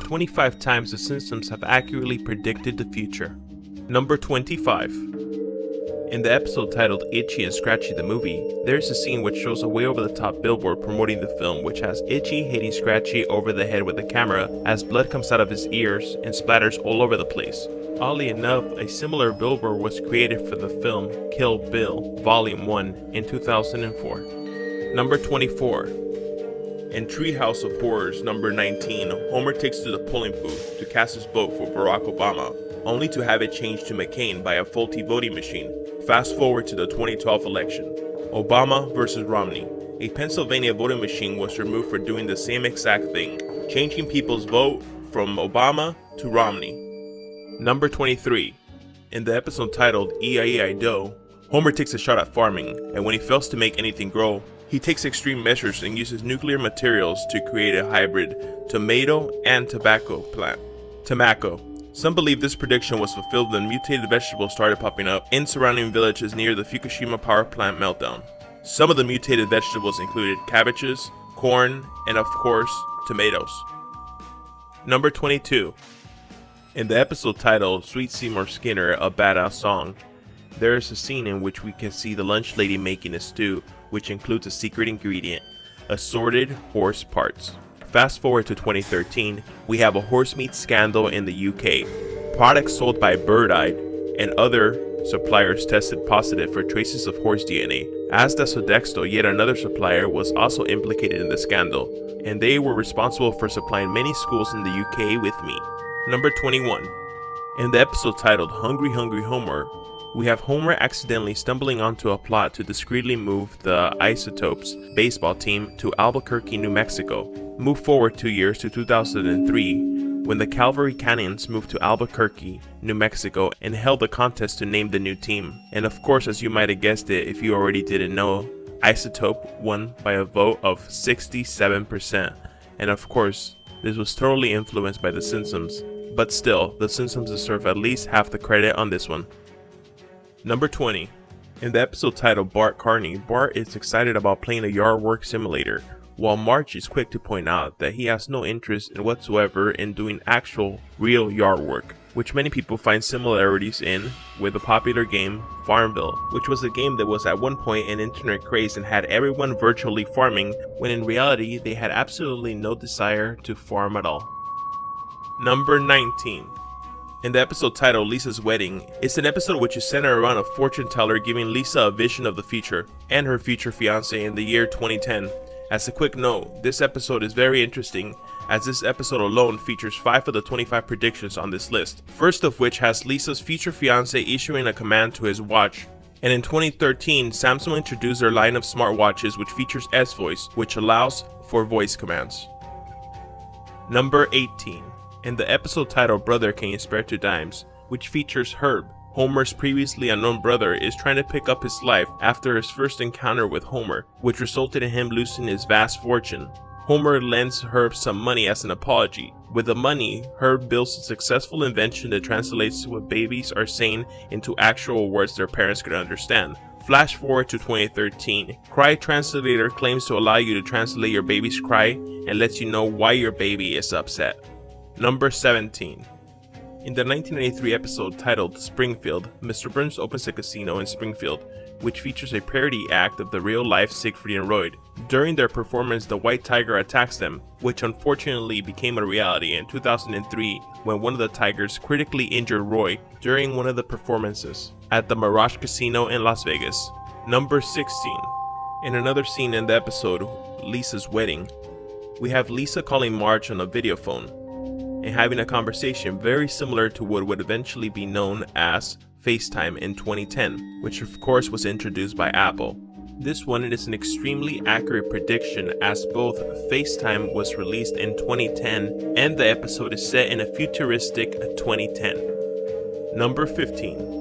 25 times the Simpsons have accurately predicted the future. Number 25. In the episode titled Itchy and Scratchy the Movie, there's a scene which shows a way over the top billboard promoting the film, which has Itchy hitting Scratchy over the head with the camera as blood comes out of his ears and splatters all over the place. Oddly enough, a similar billboard was created for the film Kill Bill Volume 1 in 2004. Number 24. In Treehouse of Horrors number 19, Homer takes to the polling booth to cast his vote for Barack Obama, only to have it changed to McCain by a faulty voting machine. Fast forward to the 2012 election. Obama versus Romney. A Pennsylvania voting machine was removed for doing the same exact thing, changing people's vote from Obama to Romney. Number 23. In the episode titled E-I-E-I-Do, Homer takes a shot at farming, and when he fails to make anything grow, he takes extreme measures and uses nuclear materials to create a hybrid tomato and tobacco plant. Tobacco. Some believe this prediction was fulfilled when mutated vegetables started popping up in surrounding villages near the Fukushima power plant meltdown. Some of the mutated vegetables included cabbages, corn, and of course, tomatoes. Number 22. In the episode titled Sweet Seymour Skinner, A Badass Song, there is a scene in which we can see the lunch lady making a stew, which includes a secret ingredient, assorted horse parts. Fast forward to 2013, we have a horse meat scandal in the UK. Products sold by Bird Eye and other suppliers tested positive for traces of horse DNA. As does Sodexo, yet another supplier, was also implicated in the scandal, and they were responsible for supplying many schools in the UK with meat. Number 21. In the episode titled Hungry Hungry Homer, we have Homer accidentally stumbling onto a plot to discreetly move the Isotopes baseball team to Albuquerque, New Mexico. Move forward 2 years to 2003, when the Calvary Cannons moved to Albuquerque, New Mexico, and held a contest to name the new team. And of course, as you might have guessed it if you already didn't know, Isotope won by a vote of 67%. And of course, this was totally influenced by The Simpsons. But still, The Simpsons deserve at least half the credit on this one. Number 20. In the episode titled Bart Carney, Bart is excited about playing a yard work simulator, while Marge is quick to point out that he has no interest in whatsoever in doing actual, real yard work, which many people find similarities in with the popular game Farmville, which was a game that was at one point an internet craze and had everyone virtually farming, when in reality they had absolutely no desire to farm at all. Number 19. In the episode titled Lisa's Wedding, it's an episode which is centered around a fortune teller giving Lisa a vision of the future and her future fiance in the year 2010. As a quick note, this episode is very interesting, as this episode alone features 5 of the 25 predictions on this list, first of which has Lisa's future fiance issuing a command to his watch. And in 2013, Samsung introduced their line of smartwatches which features S-Voice, which allows for voice commands. Number 18. In the episode titled Brother Can You Spare 2 Dimes, which features Herb, Homer's previously unknown brother is trying to pick up his life after his first encounter with Homer, which resulted in him losing his vast fortune. Homer lends Herb some money as an apology. With the money, Herb builds a successful invention that translates what babies are saying into actual words their parents could understand. Flash forward to 2013, Cry Translator claims to allow you to translate your baby's cry and lets you know why your baby is upset. Number 17. In the 1993 episode titled Springfield, Mr. Burns opens a casino in Springfield, which features a parody act of the real-life Siegfried and Roy. During their performance, the White Tiger attacks them, which unfortunately became a reality in 2003 when one of the tigers critically injured Roy during one of the performances at the Mirage Casino in Las Vegas. Number 16. In another scene in the episode, Lisa's Wedding, we have Lisa calling Marge on a video phone and having a conversation very similar to what would eventually be known as FaceTime in 2010, which of course was introduced by Apple. This one is an extremely accurate prediction, as both FaceTime was released in 2010 and the episode is set in a futuristic 2010. Number 15.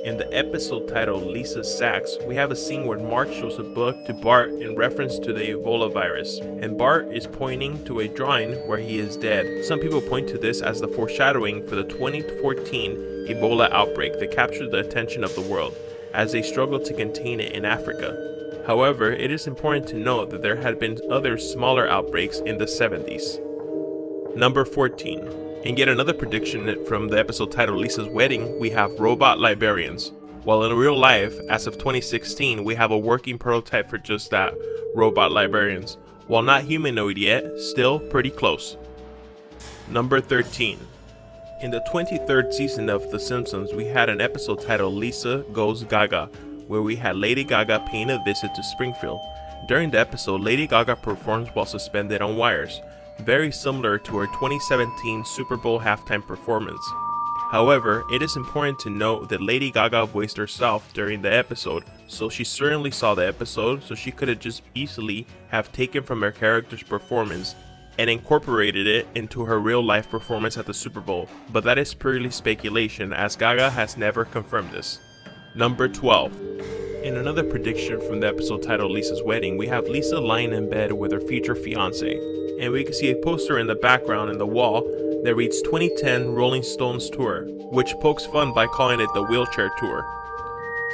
In the episode titled Lisa's Sacks, we have a scene where Marge shows a book to Bart in reference to the Ebola virus, and Bart is pointing to a drawing where he is dead. Some people point to this as the foreshadowing for the 2014 Ebola outbreak that captured the attention of the world, as they struggled to contain it in Africa. However, it is important to note that there had been other smaller outbreaks in the 70s. Number 14. In yet another prediction from the episode titled Lisa's Wedding, we have robot librarians. While in real life, as of 2016, we have a working prototype for just that, robot librarians. While not humanoid yet, still pretty close. Number 13. In the 23rd season of The Simpsons, we had an episode titled Lisa Goes Gaga, where we had Lady Gaga paying a visit to Springfield. During the episode, Lady Gaga performs while suspended on wires, very similar to her 2017 Super Bowl halftime performance. However, it is important to note that Lady Gaga voiced herself during the episode, so she certainly saw the episode, so she could have just easily have taken from her character's performance and incorporated it into her real life performance at the Super Bowl, but that is purely speculation as Gaga has never confirmed this. Number 12. In another prediction from the episode titled Lisa's Wedding, we have Lisa lying in bed with her future fiance, and we can see a poster in the background in the wall that reads 2010 Rolling Stones Tour, which pokes fun by calling it the wheelchair tour,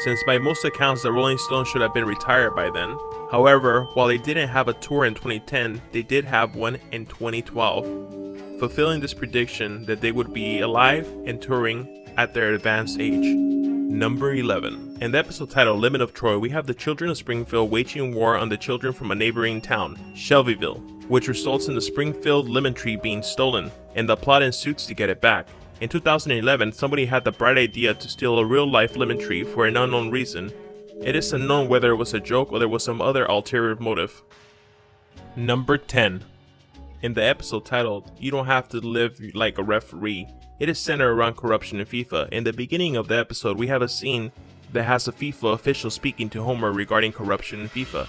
since by most accounts the Rolling Stones should have been retired by then. However, while they didn't have a tour in 2010, they did have one in 2012, fulfilling this prediction that they would be alive and touring at their advanced age. Number 11. In the episode titled Limit of Troy, we have the children of Springfield waging war on the children from a neighboring town, Shelbyville, which results in the Springfield lemon tree being stolen, and the plot ensues to get it back. In 2011, somebody had the bright idea to steal a real-life lemon tree for an unknown reason. It is unknown whether it was a joke or there was some other ulterior motive. Number 10. In the episode titled You Don't Have to Live Like a Referee, it is centered around corruption in FIFA. In the beginning of the episode, we have a scene that has a FIFA official speaking to Homer regarding corruption in FIFA.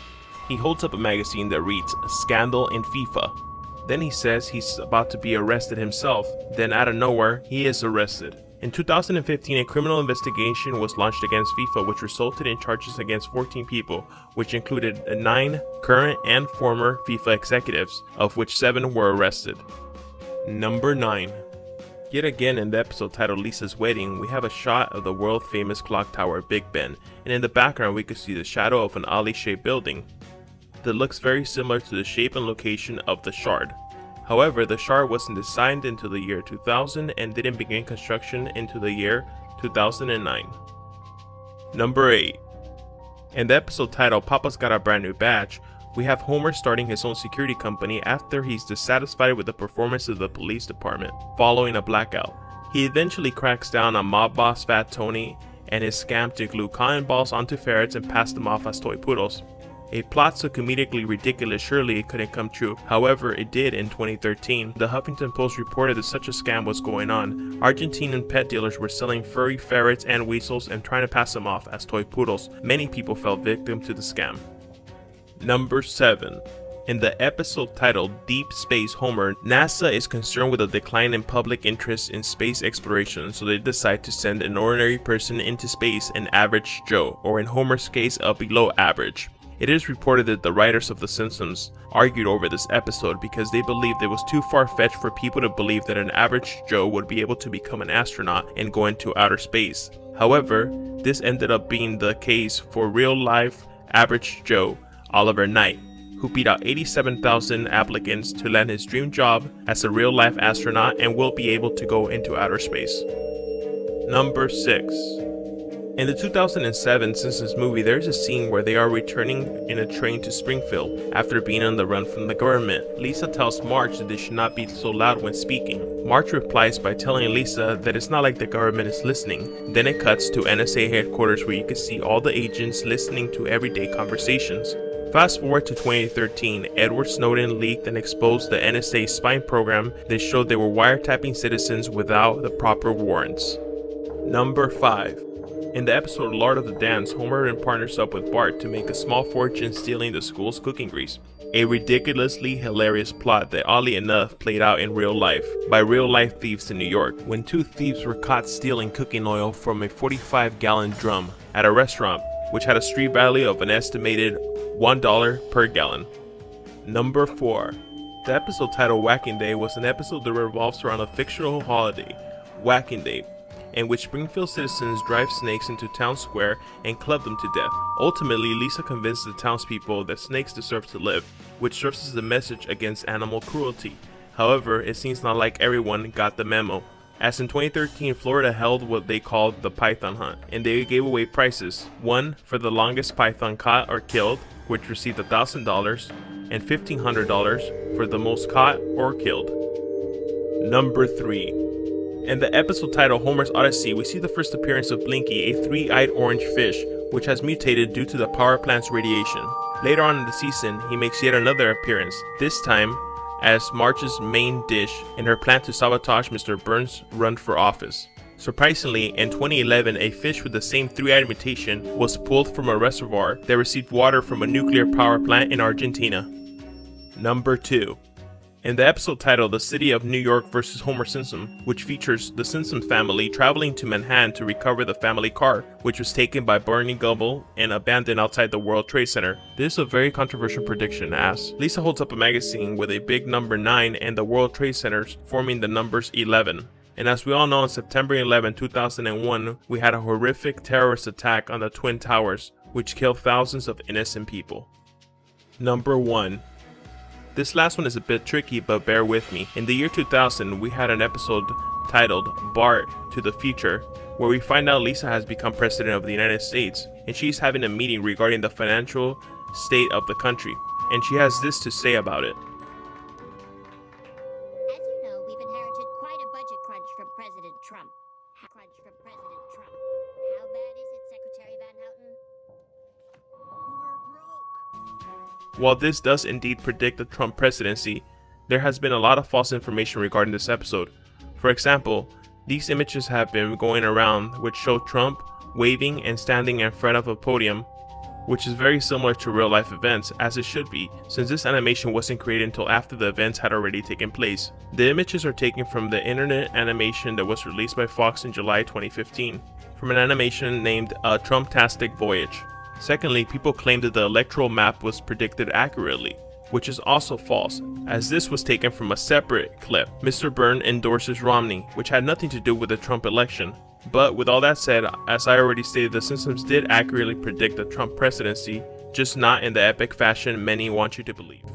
He holds up a magazine that reads, Scandal in FIFA. Then he says he's about to be arrested himself, then out of nowhere, he is arrested. In 2015, a criminal investigation was launched against FIFA, which resulted in charges against 14 people, which included 9 current and former FIFA executives, of which 7 were arrested. Number 9. Yet again in the episode titled Lisa's Wedding, we have a shot of the world-famous clock tower Big Ben, and in the background we could see the shadow of an alley-shaped building that looks very similar to the shape and location of the Shard. However, the Shard wasn't designed until the year 2000 and didn't begin construction until the year 2009. Number 8. In the episode titled Papa's Got a Brand New Badge, we have Homer starting his own security company after he's dissatisfied with the performance of the police department following a blackout. He eventually cracks down on mob boss Fat Tony and his scam to glue cotton balls onto ferrets and pass them off as toy poodles. A plot so comedically ridiculous surely it couldn't come true, however it did in 2013. The Huffington Post reported that such a scam was going on. Argentinian pet dealers were selling furry ferrets and weasels and trying to pass them off as toy poodles. Many people fell victim to the scam. Number 7. In the episode titled Deep Space Homer, NASA is concerned with a decline in public interest in space exploration, so they decide to send an ordinary person into space, an average Joe, or in Homer's case, a below average. It is reported that the writers of The Simpsons argued over this episode because they believed it was too far-fetched for people to believe that an average Joe would be able to become an astronaut and go into outer space. However, this ended up being the case for real-life average Joe, Oliver Knight, who beat out 87,000 applicants to land his dream job as a real-life astronaut and will be able to go into outer space. Number 6. In the 2007 Simpsons movie, there is a scene where they are returning in a train to Springfield after being on the run from the government. Lisa tells Marge that they should not be so loud when speaking. Marge replies by telling Lisa that it's not like the government is listening. Then it cuts to NSA headquarters where you can see all the agents listening to everyday conversations. Fast forward to 2013, Edward Snowden leaked and exposed the NSA spying program that showed they were wiretapping citizens without the proper warrants. Number 5. In the episode Lord of the Dance, Homer partners up with Bart to make a small fortune stealing the school's cooking grease. A ridiculously hilarious plot that oddly enough played out in real life by real-life thieves in New York, when 2 thieves were caught stealing cooking oil from a 45-gallon drum at a restaurant, which had a street value of an estimated $1 per gallon. Number 4. The episode titled Whacking Day was an episode that revolves around a fictional holiday, Whacking Day, in which Springfield citizens drive snakes into town square and club them to death. Ultimately, Lisa convinces the townspeople that snakes deserve to live, which serves as a message against animal cruelty. However, it seems not like everyone got the memo, as in 2013 Florida held what they called the Python Hunt, and they gave away prizes, one for the longest python caught or killed, which received $1,000, and $1,500 for the most caught or killed. Number 3. In the episode titled Homer's Odyssey, we see the first appearance of Blinky, a three-eyed orange fish, which has mutated due to the power plant's radiation. Later on in the season, he makes yet another appearance, this time as Marge's main dish in her plan to sabotage Mr. Burns' run for office. Surprisingly, in 2011, a fish with the same three-eyed mutation was pulled from a reservoir that received water from a nuclear power plant in Argentina. Number 2. In the episode titled The City of New York vs. Homer Simpson, which features the Simpson family traveling to Manhattan to recover the family car, which was taken by Barney Gumble and abandoned outside the World Trade Center. This is a very controversial prediction, as Lisa holds up a magazine with a big number 9 and the World Trade Centers forming the numbers 11. And as we all know, on September 11, 2001, we had a horrific terrorist attack on the Twin Towers, which killed thousands of innocent people. Number 1. This last one is a bit tricky, but bear with me. In the year 2000, we had an episode titled Bart to the Future, where we find out Lisa has become president of the United States, and she's having a meeting regarding the financial state of the country, and she has this to say about it. As you know, we've inherited quite a budget crunch from President Trump. How bad is it, Secretary Van Houten? While this does indeed predict the Trump presidency, there has been a lot of false information regarding this episode. For example, these images have been going around which show Trump waving and standing in front of a podium, which is very similar to real life events, as it should be, since this animation wasn't created until after the events had already taken place. The images are taken from the internet animation that was released by Fox in July 2015, from an animation named A Trumptastic Voyage. Secondly, people claim that the electoral map was predicted accurately, which is also false, as this was taken from a separate clip. Mr. Byrne endorses Romney, which had nothing to do with the Trump election. But with all that said, as I already stated, The Simpsons did accurately predict the Trump presidency, just not in the epic fashion many want you to believe.